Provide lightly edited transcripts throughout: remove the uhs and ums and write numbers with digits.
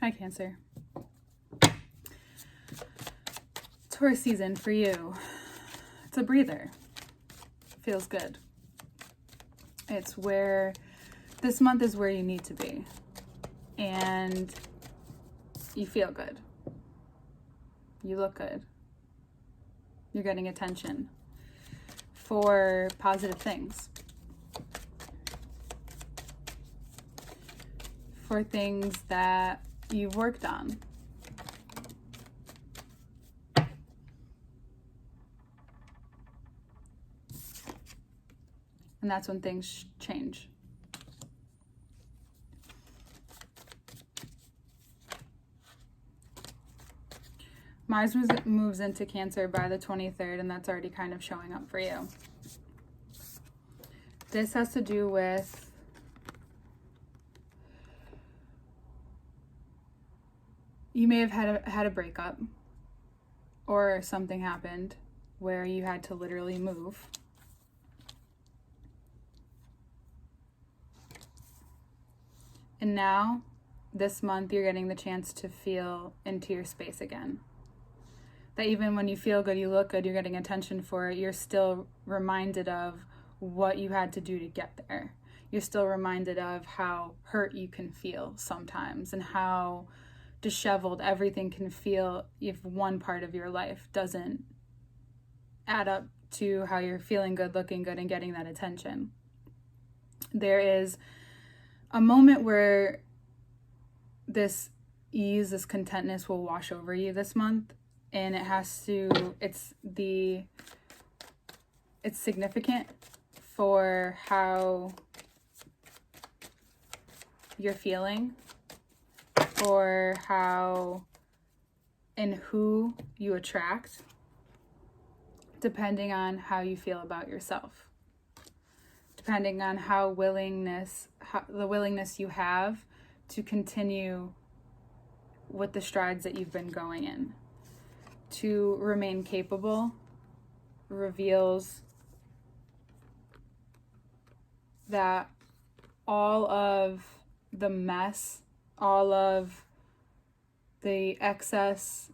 Hi, Cancer. Taurus season for you. It's a breather. Feels good. It's where this month is where you need to be. And you feel good. You look good. You're getting attention for positive things. For things that you've worked on. And that's when things change. Mars moves into Cancer by the 23rd, and that's already kind of showing up for you. This has to do with you may have had a breakup, or something happened where you had to literally move. And now, this month, you're getting the chance to feel into your space again. That even when you feel good, you look good, you're getting attention for it, you're still reminded of what you had to do to get there. You're still reminded of how hurt you can feel sometimes and how disheveled everything can feel if one part of your life doesn't add up to how you're feeling good, looking good, and getting that attention. There is a moment where this ease, this contentness will wash over you this month. And it's significant for how you're feeling, for how and who you attract, depending on how you feel about yourself, depending on the willingness you have to continue with the strides that you've been going in. To remain capable reveals that all of the mess, all of the excess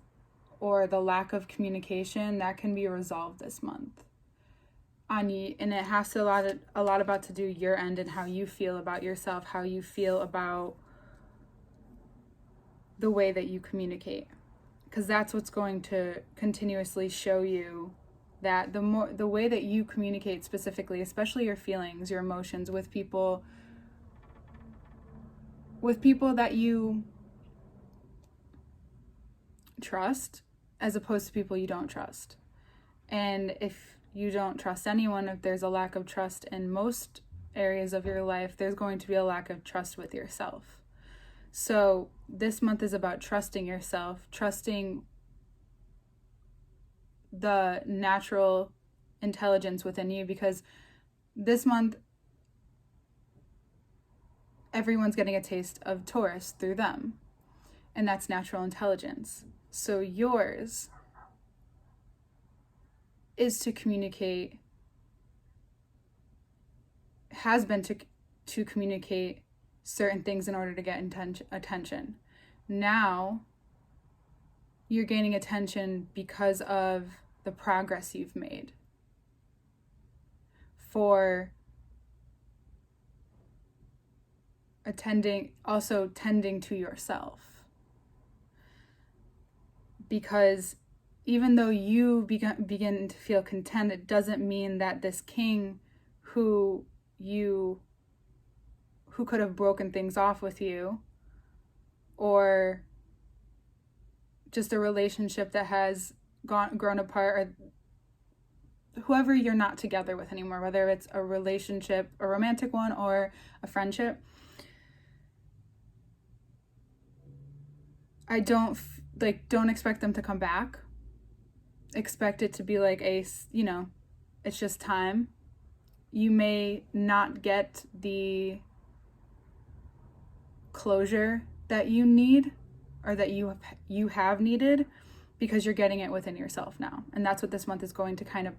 or the lack of communication, that can be resolved this month. And it has to a lot about to do your end and how you feel about yourself, how you feel about the way that you communicate. Because that's what's going to continuously show you that the way that you communicate specifically, especially your feelings, your emotions with people that you trust, as opposed to people you don't trust. And if you don't trust anyone, if there's a lack of trust in most areas of your life, there's going to be a lack of trust with yourself. So this month is about trusting yourself, trusting the natural intelligence within you, because this month, everyone's getting a taste of Taurus through them, and that's natural intelligence. So yours is to communicate, has been to communicate certain things in order to get attention. Now, you're gaining attention because of the progress you've made. For tending to yourself. Because even though you begin to feel content, it doesn't mean that this king who could have broken things off with you, or just a relationship that has grown apart, or whoever you're not together with anymore, whether it's a relationship, a romantic one, or a friendship, don't expect them to come back. Expect it to be like it's just time. You may not get the closure that you need, or that you have needed, because you're getting it within yourself now. And that's what this month is going to kind of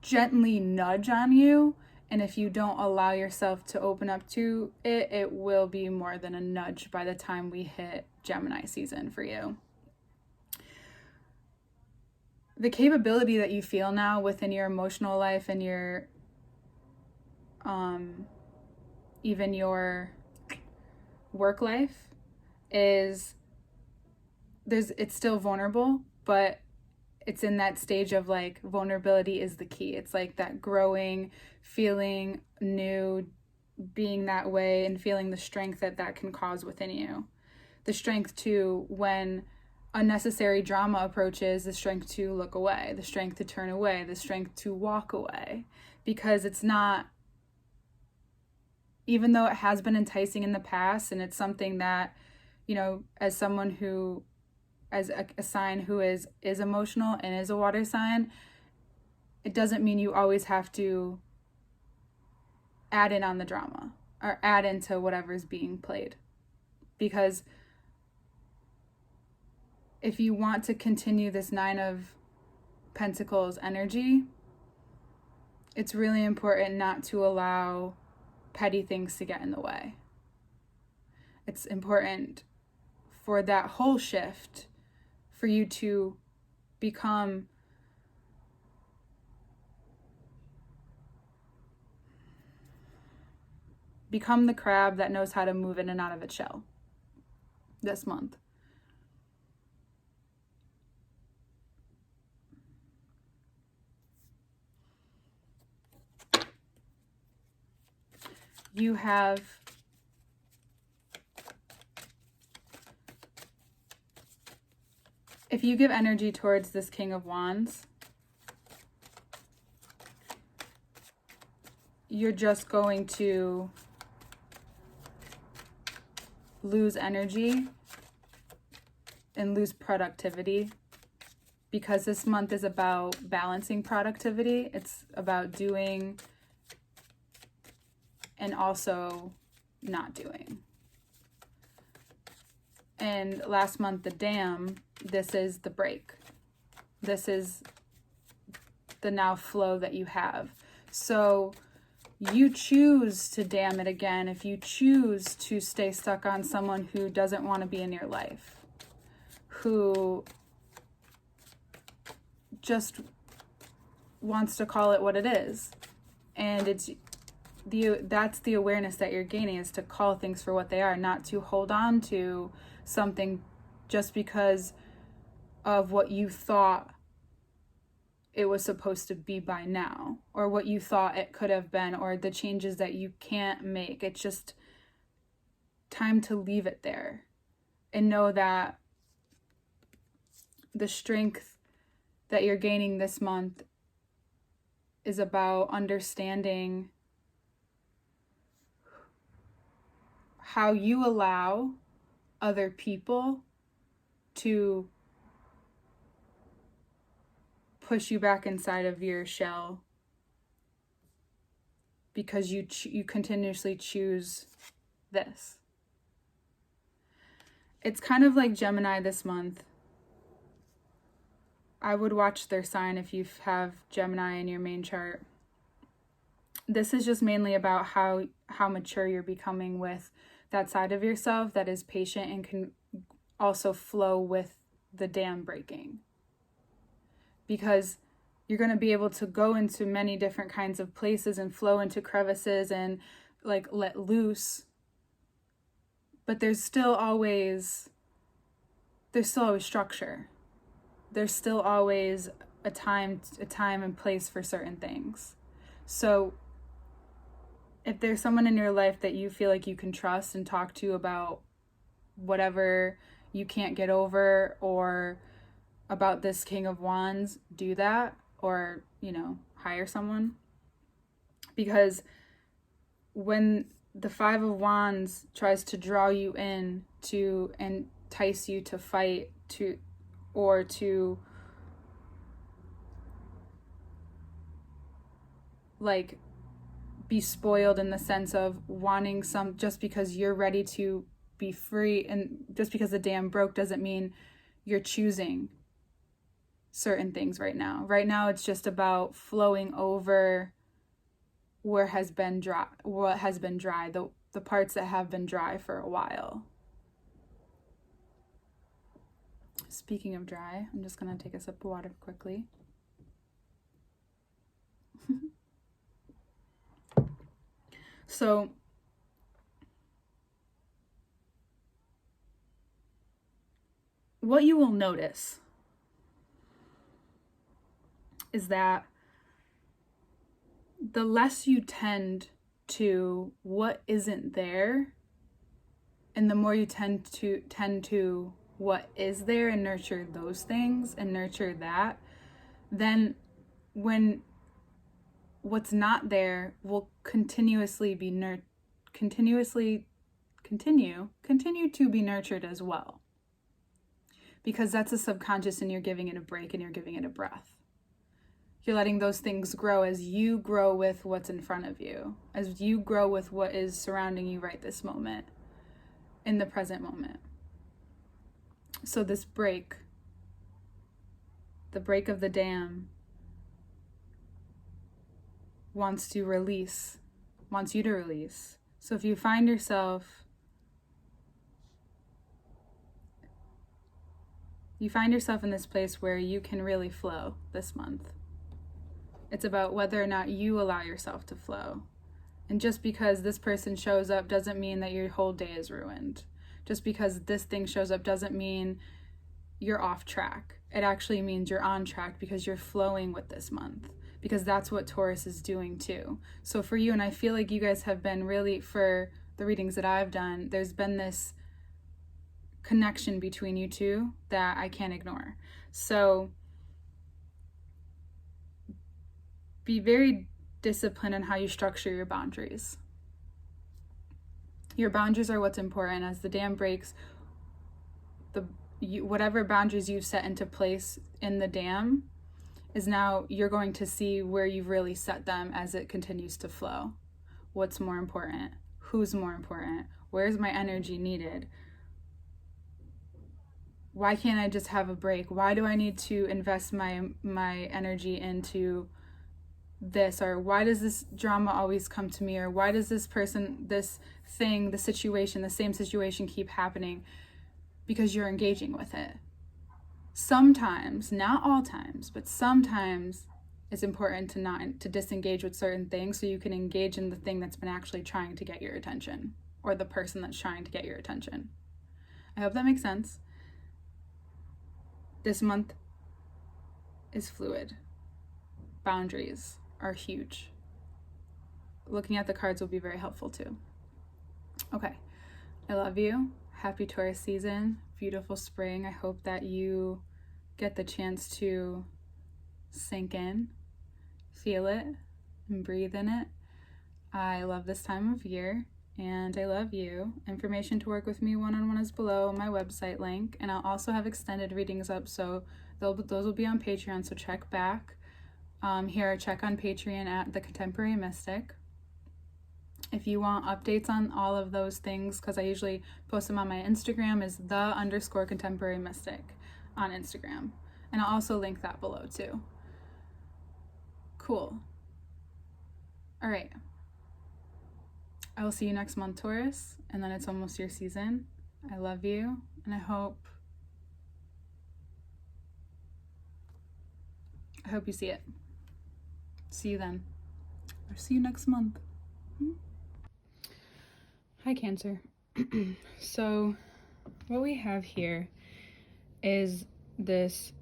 gently nudge on you And if you don't allow yourself to open up to it, it will be more than a nudge by the time we hit Gemini season for you. The capability that you feel now within your emotional life and your even your work life is it's still vulnerable, but it's in that stage of like vulnerability is the key. It's like that growing, feeling new, being that way, and feeling the strength that can cause within you. The strength to, when unnecessary drama approaches, the strength to look away, the strength to turn away, the strength to walk away, because it's not, even though it has been enticing in the past, and it's something that, you know, as someone who, as a sign who is emotional and is a water sign, it doesn't mean you always have to add in on the drama or add into whatever's being played. Because if you want to continue this 9 of Pentacles energy, it's really important not to allow petty things to get in the way. It's important for that whole shift for you to become the crab that knows how to move in and out of its shell this month. You have if you give energy towards this King of Wands, you're just going to lose energy and lose productivity, because this month is about balancing productivity. It's about doing and also not doing. And last month, the dam, this is the break. This is the now flow that you have. So you choose to dam it again if you choose to stay stuck on someone who doesn't want to be in your life, who just wants to call it what it is. And that's the awareness that you're gaining, is to call things for what they are, not to hold on to something just because of what you thought it was supposed to be by now, or what you thought it could have been, or the changes that you can't make. It's just time to leave it there and know that the strength that you're gaining this month is about understanding how you allow other people to push you back inside of your shell, because you continuously choose this. It's kind of like Gemini this month. I would watch their sign if you have Gemini in your main chart. This is just mainly about how mature you're becoming with that side of yourself that is patient and can also flow with the dam breaking. Because you're going to be able to go into many different kinds of places and flow into crevices and like let loose. But there's still always structure. There's still always a time and place for certain things. So if there's someone in your life that you feel like you can trust and talk to about whatever you can't get over, or about this King of Wands, do that, or, hire someone. Because when the 5 of Wands tries to draw you in to entice you to fight, or to like be spoiled, in the sense of wanting some, just because you're ready to be free, and just because the dam broke doesn't mean you're choosing certain things right now. Right now it's just about flowing over what has been dry, the parts that have been dry for a while. Speaking of dry, I'm just going to take a sip of water quickly. So what you will notice is that the less you tend to what isn't there, and the more you tend to what is there and nurture those things and nurture that, then when what's not there will continue to be nurtured as well. Because that's a subconscious, and you're giving it a break and you're giving it a breath. You're letting those things grow as you grow with what's in front of you, as you grow with what is surrounding you right this moment, in the present moment. So this break, the break of the dam, wants you to release. So if you find yourself in this place where you can really flow this month, it's about whether or not you allow yourself to flow. And just because this person shows up doesn't mean that your whole day is ruined. Just because this thing shows up doesn't mean you're off track. It actually means you're on track because you're flowing with this month. Because that's what Taurus is doing too. So for you, and I feel like you guys have been really, for the readings that I've done, there's been this connection between you two that I can't ignore. So be very disciplined in how you structure your boundaries. Your boundaries are what's important. As the dam breaks, whatever boundaries you've set into place in the dam is now you're going to see where you've really set them as it continues to flow. What's more important? Who's more important? Where's my energy needed? Why can't I just have a break? Why do I need to invest my energy into this? Or why does this drama always come to me? Or why does this person, this thing, the situation, the same situation keep happening? Because you're engaging with it. Sometimes, not all times, but sometimes it's important to disengage with certain things so you can engage in the thing that's been actually trying to get your attention, or the person that's trying to get your attention. I hope that makes sense. This month is fluid. Boundaries are huge. Looking at the cards will be very helpful too. Okay, I love you. Happy Taurus season. Beautiful spring. I hope that you get the chance to sink in, feel it, and breathe in it. I love this time of year, and I love you. Information to work with me one-on-one is below my website link, and I'll also have extended readings up, so those will be on Patreon, so check back. Check on Patreon at The Contemporary Mystic. If you want updates on all of those things, because I usually post them on my Instagram, is _contemporary mystic on Instagram. And I'll also link that below too. Cool. All right. I will see you next month, Taurus, and then it's almost your season. I love you, and I hope you see it. See you then. Or see you next month. Hi, Cancer. So what we have here is this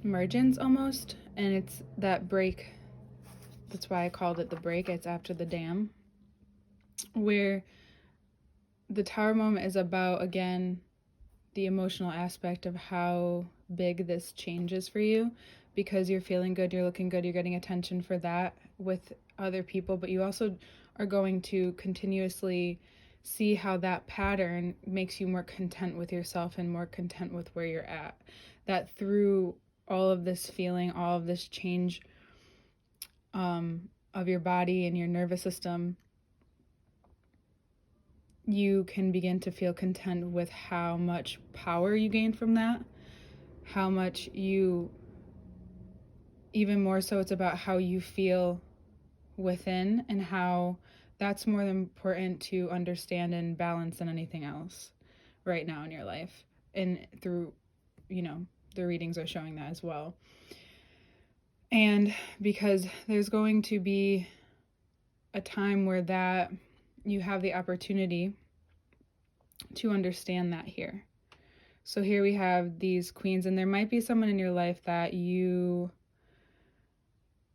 emergence almost, and it's that break. That's why I called it the break. It's after the dam, where the Tower moment is about, again, the emotional aspect of how big this change is for you, because you're feeling good, you're looking good, you're getting attention for that with other people, but you also are going to continuously see how that pattern makes you more content with yourself and more content with where you're at. That through all of this feeling, all of this change of your body and your nervous system, you can begin to feel content with how much power you gain from that, how much you, even more so, it's about how you feel within, and how that's more important to understand and balance than anything else right now in your life. And through, the readings are showing that as well. And because there's going to be a time where that you have the opportunity to understand that here. So here we have these queens, and there might be someone in your life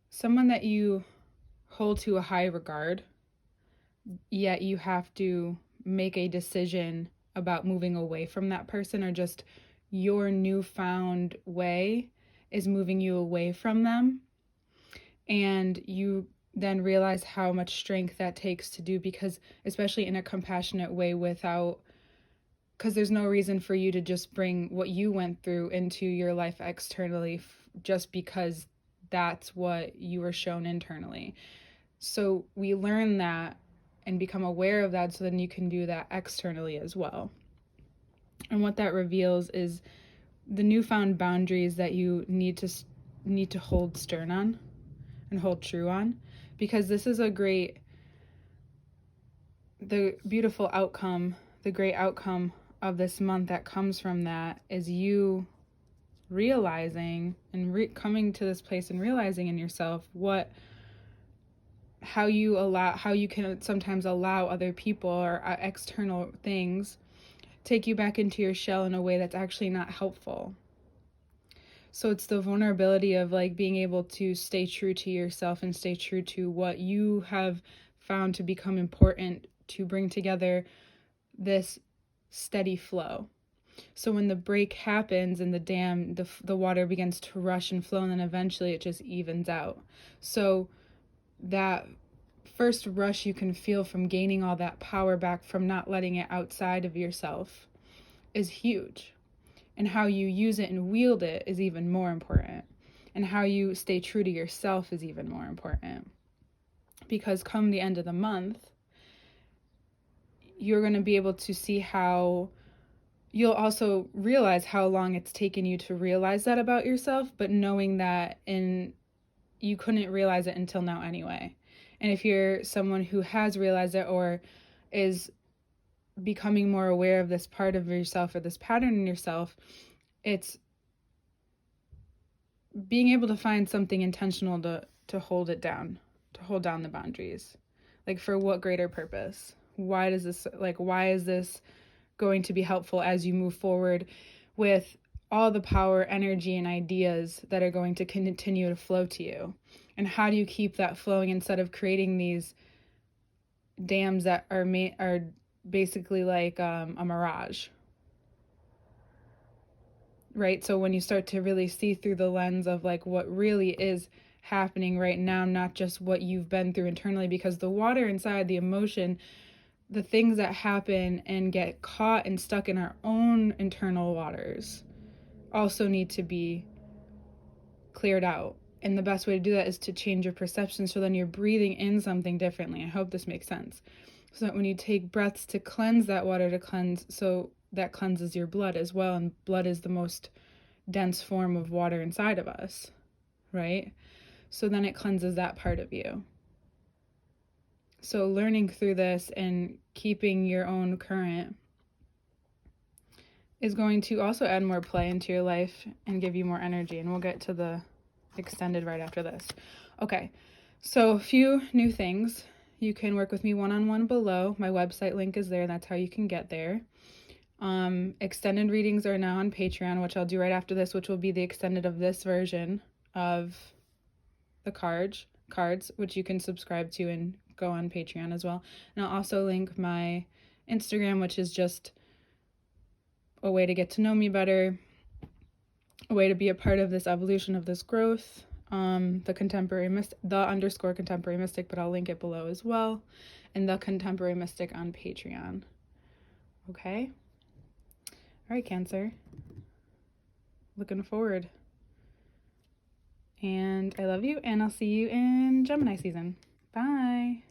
someone that you hold to a high regard, yet you have to make a decision about moving away from that person, or just your newfound way is moving you away from them. And you then realize how much strength that takes to do, because especially in a compassionate way, because there's no reason for you to just bring what you went through into your life externally just because that's what you were shown internally. So we learn that and become aware of that, so then you can do that externally as well. And what that reveals is the newfound boundaries that you need to hold stern on and hold true on, because this is the beautiful outcome, the great outcome of this month that comes from that is you realizing and coming to this place and realizing in yourself how you can sometimes allow other people or external things take you back into your shell in a way that's actually not helpful. So it's the vulnerability of being able to stay true to yourself and stay true to what you have found to become important to bring together this steady flow. So when the break happens in the dam, the water begins to rush and flow, and then eventually it just evens out. So that first rush you can feel from gaining all that power back from not letting it outside of yourself is huge. And how you use it and wield it is even more important. And how you stay true to yourself is even more important. Because come the end of the month, you're going to be able to see how you'll also realize how long it's taken you to realize that about yourself, but knowing that you couldn't realize it until now anyway. And if you're someone who has realized it or is becoming more aware of this part of yourself or this pattern in yourself, it's being able to find something intentional to hold it down, to hold down the boundaries. For what greater purpose? Why is this going to be helpful as you move forward with all the power, energy, and ideas that are going to continue to flow to you? And how do you keep that flowing instead of creating these dams that are basically like a mirage? Right? So when you start to really see through the lens of what really is happening right now, not just what you've been through internally, because the water inside, the emotion, the things that happen and get caught and stuck in our own internal waters also need to be cleared out. And the best way to do that is to change your perception, so then you're breathing in something differently. I hope this makes sense. So that when you take breaths to cleanse that water, so that cleanses your blood as well. And blood is the most dense form of water inside of us, right? So then it cleanses that part of you. So learning through this and keeping your own current is going to also add more play into your life and give you more energy. And we'll get to the extended right after this. Okay, so a few new things. You can work with me one-on-one below. My website link is there. That's how you can get there. Extended readings are now on Patreon, which I'll do right after this, which will be the extended of this version of the cards, which you can subscribe to and go on Patreon as well. And I'll also link my Instagram, which is just a way to get to know me better, a way to be a part of this evolution of this growth, the _ contemporary mystic, but I'll link it below as well, and the contemporary mystic on Patreon. Okay. All right, Cancer. Looking forward. And I love you, and I'll see you in Gemini season. Bye.